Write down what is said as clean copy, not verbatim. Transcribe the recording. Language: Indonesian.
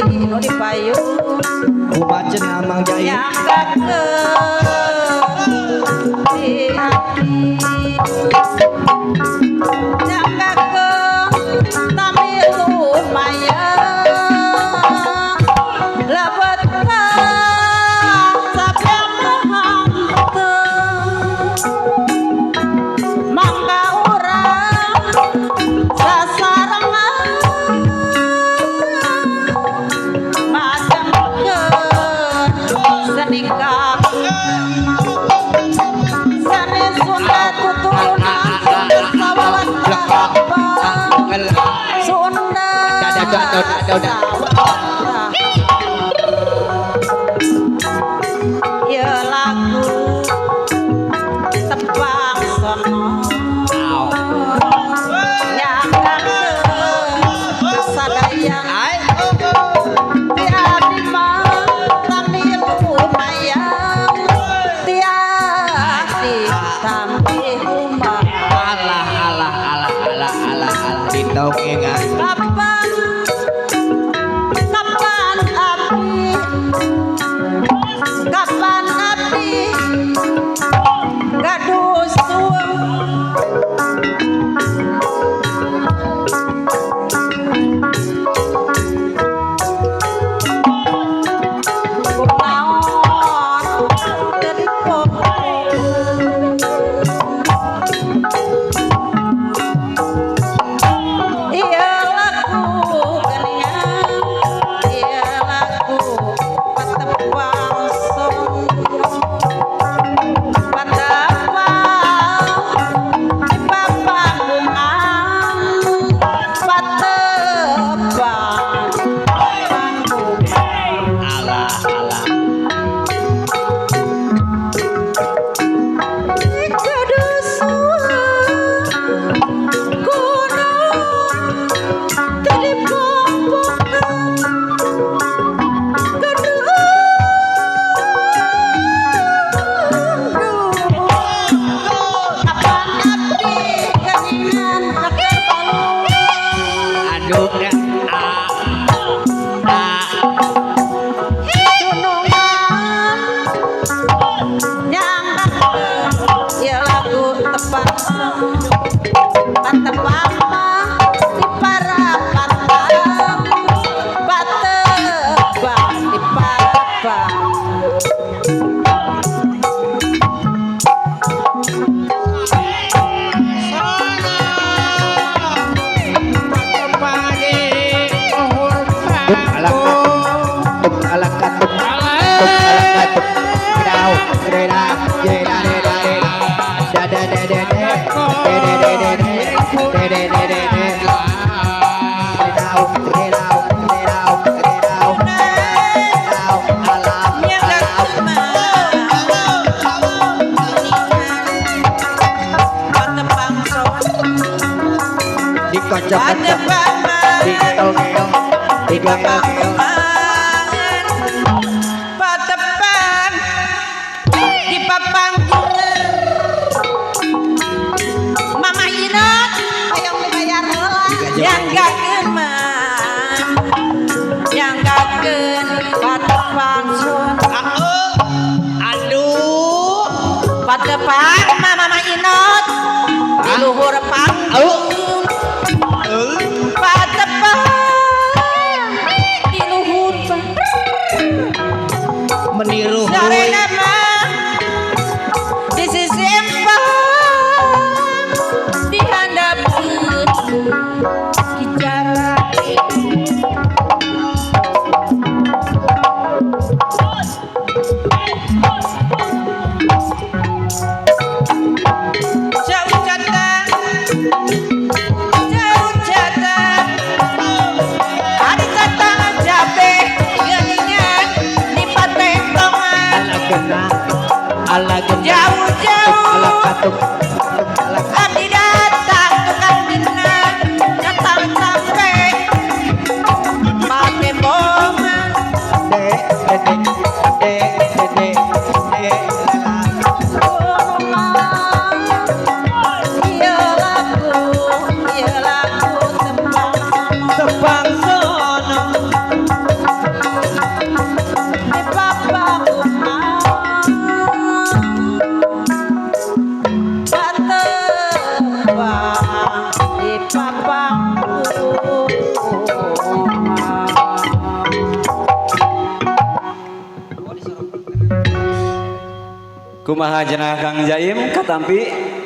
nu dipayung kumaceun amang jahit yang di hati yang tapi lumayan lebet sampai mangga urang sasarengan macam senikah sani Sunda tuturunan sawalan Sunda ya lagu tebang sono yang sadayang tiadi mah tapi lumayan tiadi tapi rumah alah didongengan kapan api gaduh suam patepan di papang Mama Inat hayang dibayar heula yang gageun yang gageun patepan sun aduh patepan Mama Inat di luhur panggung meniru sarena mah disisimpang di handapkeun kicara jauh jata hari jata jabe geuningan di patentongan jauh-jauh abdi datang tukang dina datang sampai pake bongan iya lagu tebang sono Kumaha cenah Kang Jaim katampi